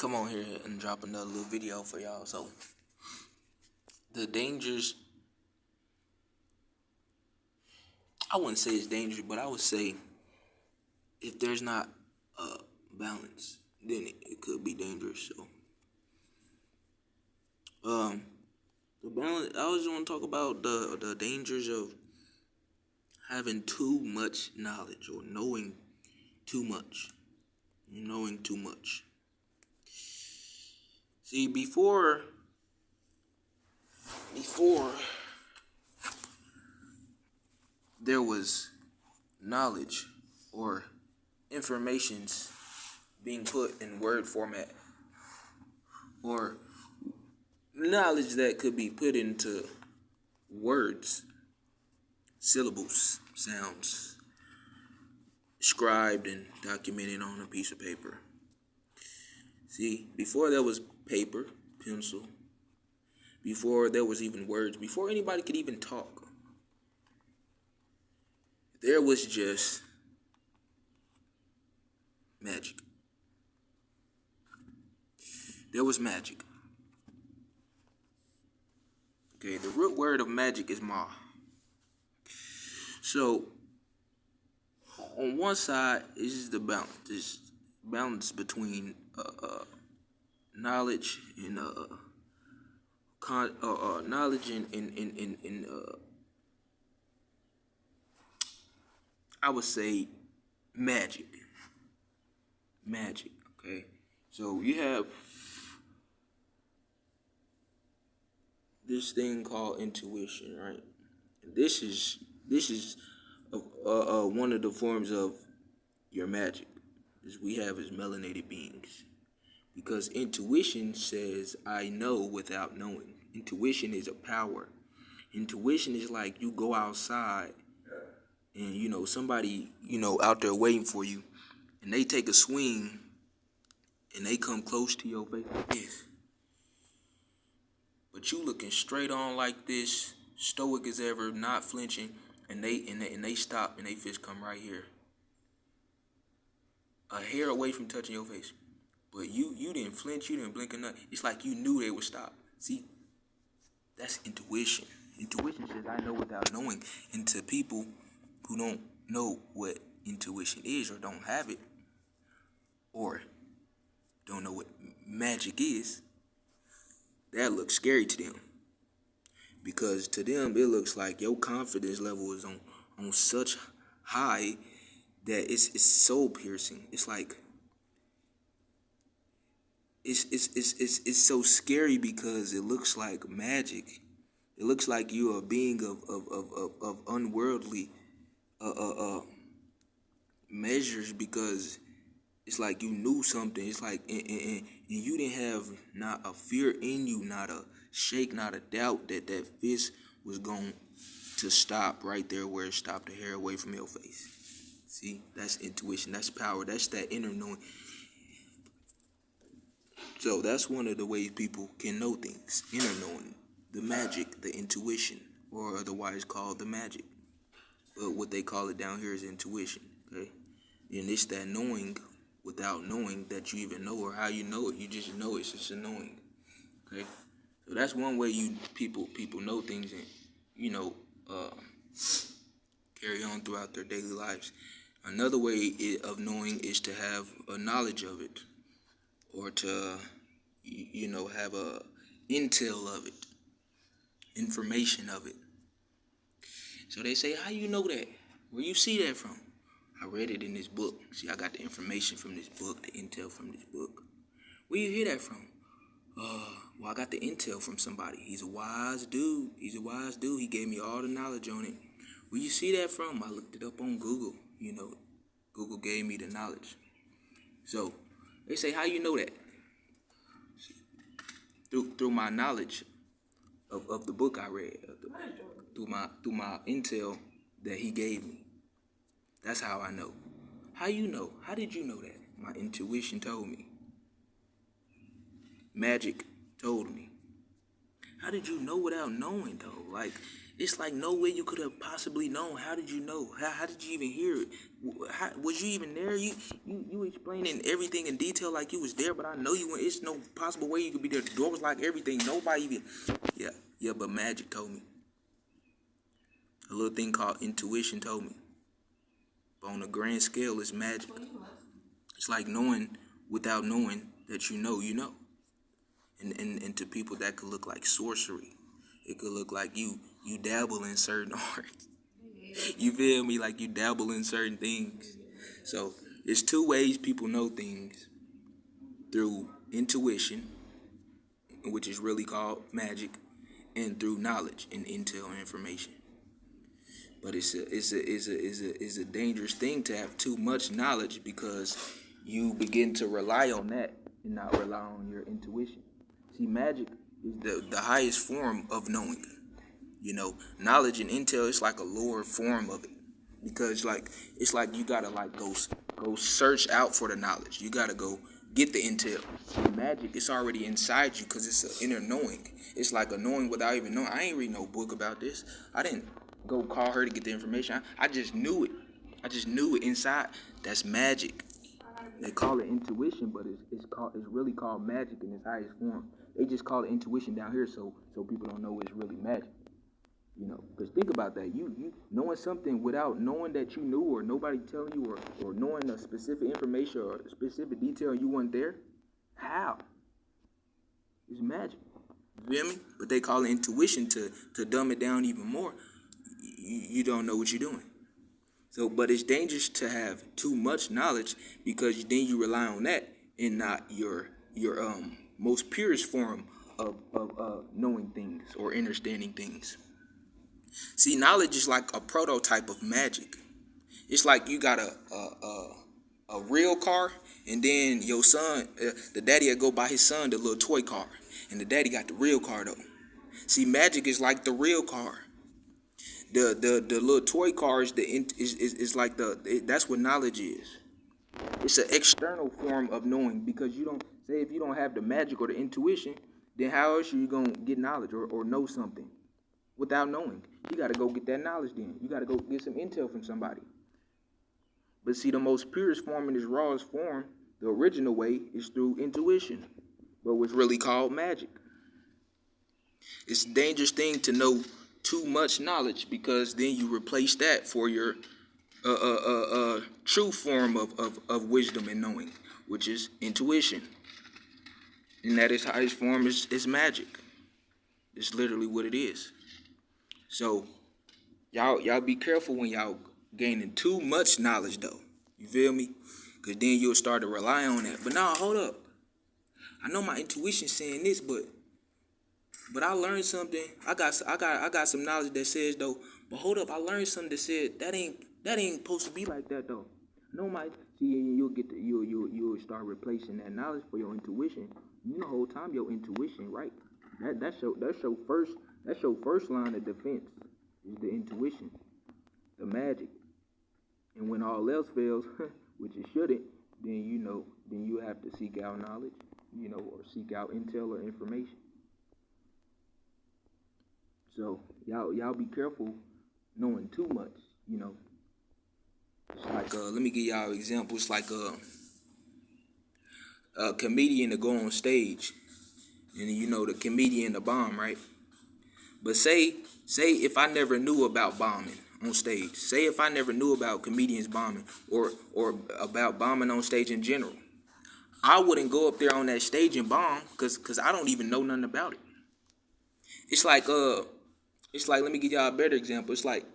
come on here and drop another little video for y'all. So the dangers, I wouldn't say it's dangerous, but I would say if there's not a balance, then it could be dangerous. So the balance, I was want to talk about the dangers of having too much knowledge or knowing too much. See, before there was knowledge or informations being put in word format, or knowledge that could be put into words, syllables, sounds, scribed and documented on a piece of paper. See, before there was paper, pencil, before there was even words, before anybody could even talk, there was just magic. There was magic. Okay, the root word of magic is ma. So, on one side is the balance. This balance between knowledge and knowledge and I would say magic. Magic. Okay, so you have this thing called intuition, right? This is one of the forms of your magic. Is we have as melanated beings, because intuition says I know without knowing. Intuition is a power. Intuition is like you go outside and somebody out there waiting for you, and they take a swing and they come close to your face like this. But you looking straight on like this, stoic as ever, not flinching, and they stop and they fist come right here, a hair away from touching your face. But you didn't flinch, you didn't blink or nothing. It's like you knew they would stop. See, that's intuition. Intuition says I know without knowing. And to people who don't know what intuition is, or don't have it, or don't know what magic is, that looks scary to them. Because to them, it looks like your confidence level is on such high that it's so piercing. It's like it's so scary because it looks like magic. It looks like you're a being of unworldly measures, because it's like you knew something. It's like and you didn't have not a fear in you, not a shake, not a doubt that fist was going to stop right there where it stopped a hair away from your face. See, that's intuition. That's power. That's that inner knowing. So that's one of the ways people can know things. Inner knowing, the magic, the intuition, or otherwise called the magic. But what they call it down here is intuition. Okay, and it's that knowing without knowing that you even know, or how you know it. You just know it's just a knowing. Okay, so that's one way people know things and carry on throughout their daily lives. Another way of knowing is to have a knowledge of it, or to have a intel of it, information of it. So they say, how you know that? Where you see that from? I read it in this book. See, I got the information from this book, the intel from this book. Where you hear that from? Well, I got the intel from somebody. He's a wise dude. He gave me all the knowledge on it. Where you see that from? I looked it up on Google. Google gave me the knowledge. So they say, how you know that? Through my knowledge of the book I read, through my intel that he gave me. That's how I know. How you know? How did you know that? My intuition told me. Magic told me. How did you know without knowing, though? Like, It's like no way you could have possibly known. How did you know? How did you even hear it? Was you even there? You explaining everything in detail like you was there, but I know you went. It's no possible way you could be there. The door was locked, everything. Nobody even. Yeah, but magic told me. A little thing called intuition told me. But on a grand scale, it's magic. It's like knowing without knowing that you know you know. And to people that could look like sorcery. It could look like you dabble in certain arts. You feel me? Like you dabble in certain things. So there's two ways people know things. Through intuition, which is really called magic, and through knowledge and intel and information. But it's a dangerous thing to have too much knowledge, because you begin to rely on that and not rely on your intuition. See, magic is the highest form of knowing. Knowledge and intel is like a lower form of it, because it's like you gotta like go search out for the knowledge. You gotta go get the intel. Magic, it's already inside you because it's an inner knowing. It's like a knowing without even knowing. I ain't read no book about this. I didn't go call her to get the information. I just knew it. I just knew it inside. That's magic. They call it intuition, but it's really called magic in its highest form. They just call it intuition down here, so people don't know it's really magic. Because think about that. You knowing something without knowing that you knew, or nobody telling you, or knowing a specific information or a specific detail and you weren't there. How? It's magic. You feel me? But they call it intuition to dumb it down even more. You don't know what you're doing. So, but it's dangerous to have too much knowledge, because then you rely on that and not your most purest form of knowing things or understanding things. See, knowledge is like a prototype of magic. It's like you got a real car, and then your son, the daddy will go buy his son the little toy car, and the daddy got the real car though. See, magic is like the real car. The little toy car is like that's what knowledge is. It's an external form of knowing, because you don't say, if you don't have the magic or the intuition, then how else are you gonna get knowledge or know something without knowing? You gotta go get that knowledge then. You gotta go get some intel from somebody. But see, the most purest form in its rawest form, the original way, is through intuition, but what's really called magic. It's a dangerous thing to know too much knowledge, because then you replace that for your true form of wisdom and knowing, which is intuition. And that is highest form is magic. It's literally what it is. So y'all be careful when y'all gaining too much knowledge though. You feel me? Because then you'll start to rely on that. But nah, hold up. I know my intuition saying this, but I learned something. I got some knowledge that says though. But hold up, I learned something that said that ain't supposed to be like that though. No, you'll start replacing that knowledge for your intuition. The whole time your intuition, right? That's your first line of defense is the intuition, the magic. And when all else fails, which it shouldn't, then you have to seek out knowledge, or seek out intel or information. So y'all be careful knowing too much. It's like let me give y'all an example. It's like a comedian to go on stage, and the comedian the bomb, right? But say if I never knew about bombing on stage, say if I never knew about comedians bombing or about bombing on stage in general, I wouldn't go up there on that stage and bomb because I don't even know nothing about it. It's like let me give y'all a better example. It's like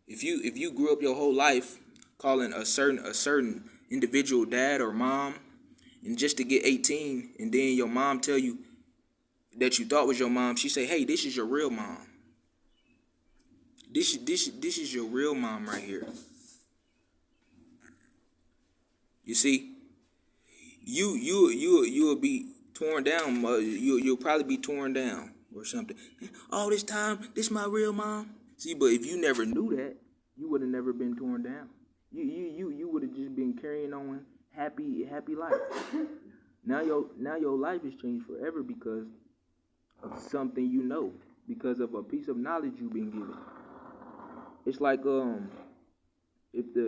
if you grew up your whole life calling a certain individual dad or mom, and just to get 18, and then your mom tell you that you thought was your mom, she say, "Hey, this is your real mom. This is your real mom right here." You see, you'll be torn down. You'll probably be torn down or something. All this time, this my real mom. See, but if you never knew that, you would have never been torn down. You would have just been carrying on happy life. Now your life has changed forever because of something because of a piece of knowledge you've been given. It's like if the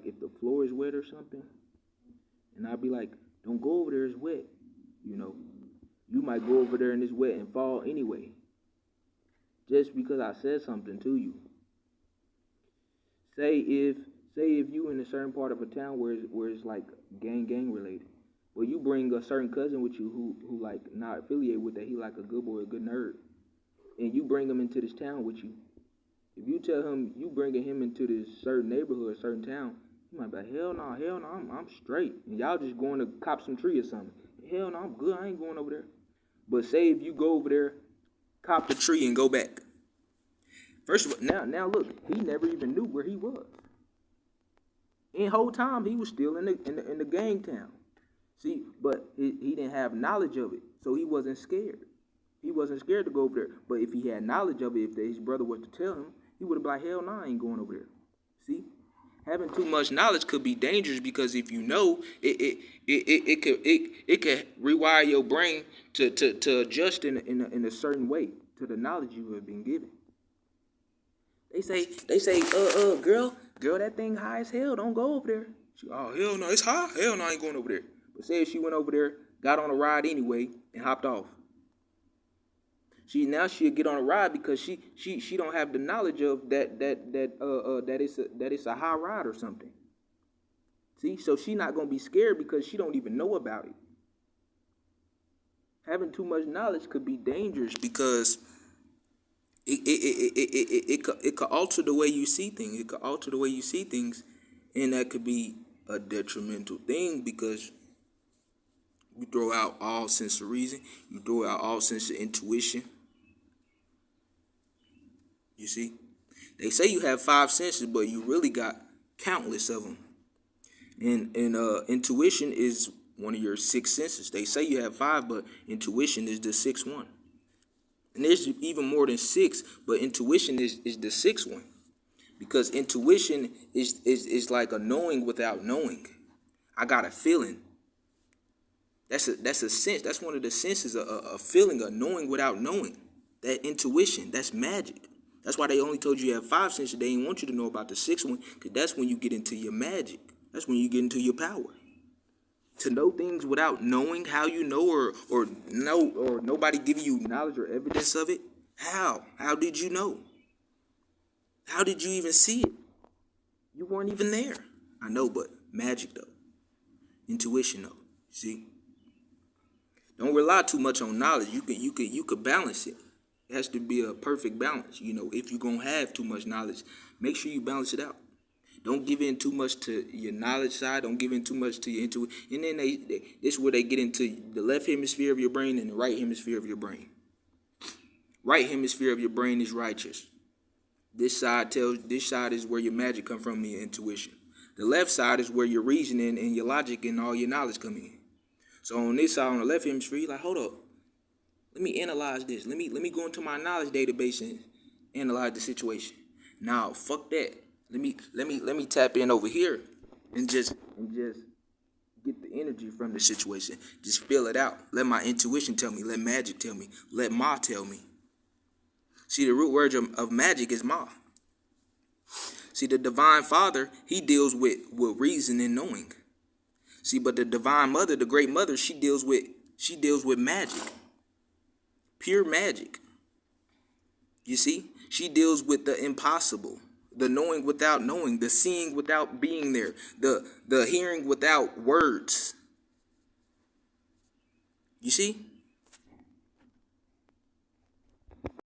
if the floor is wet or something, and I'd be like, don't go over there, it's wet. You know, you might go over there and it's wet and fall anyway, just because I said something to you. Say if you in a certain part of a town where it's like gang related, well, you bring a certain cousin with you who like not affiliated with that, he like a good boy, a good nerd, and you bring him into this town with you. If you tell him you bringing him into this certain neighborhood, a certain town, he might be like, hell no, I'm straight, and y'all just going to cop some tree or something. Hell no, I'm good, I ain't going over there. But say if you go over there, cop the tree, and go back. First of all, now look, he never even knew where he was. And the whole time he was still in the gang town. See, but he didn't have knowledge of it, so he wasn't scared. He wasn't scared to go over there. But if he had knowledge of it, if his brother was to tell him, he would have been like, hell no, I ain't going over there. See? Having too much knowledge could be dangerous, because if you know, it could rewire your brain to adjust in a certain way to the knowledge you have been given. They say, girl, that thing high as hell, don't go over there. Oh, hell no, it's high. Hell no, I ain't going over there. But say if she went over there, got on a ride anyway, and hopped off. Now she'll get on a ride because she don't have the knowledge of that it's a high ride or something. See, so she not gonna be scared because she don't even know about it. Having too much knowledge could be dangerous because it could alter the way you see things. It could alter the way you see things, and that could be a detrimental thing because you throw out all sense of reason. You throw out all sense of intuition. You see, they say you have 5 senses, but you really got countless of them. And intuition is one of your 6 senses. They say you have 5, but intuition is the 6th one. And there's even more than 6, but intuition is the 6th one, because intuition is like a knowing without knowing. I got a feeling. That's a sense. That's one of the senses, a feeling, a knowing without knowing. That intuition, that's magic. That's why they only told you have 5 senses. They didn't want you to know about the 6th one, because that's when you get into your magic. That's when you get into your power. To know things without knowing how you know, or nobody giving you knowledge or evidence of it. How? How did you know? How did you even see it? You weren't even there. I know, but magic though. Intuition though. See? Don't rely too much on knowledge. You could balance it. It has to be a perfect balance. You know, if you're gonna have too much knowledge, make sure you balance it out. Don't give in too much to your knowledge side. Don't give in too much to your intuition. And then this is where they get into the left hemisphere of your brain and the right hemisphere of your brain. Right hemisphere of your brain is righteous. This side is where your magic come from, and your intuition. The left side is where your reasoning and your logic and all your knowledge come in. So on this side, on the left hemisphere, you're like, hold up. Let me analyze this. Let me go into my knowledge database and analyze the situation. Now, fuck that. Let me tap in over here and just get the energy from the situation. Just feel it out. Let my intuition tell me. Let magic tell me. Let Ma tell me. See, the root word of magic is Ma. See, the divine father, he deals with reason and knowing. See, but the divine mother, the great mother, she deals with magic. Pure magic. You see? She deals with the impossible, the knowing without knowing, the seeing without being there, the hearing without words. You see?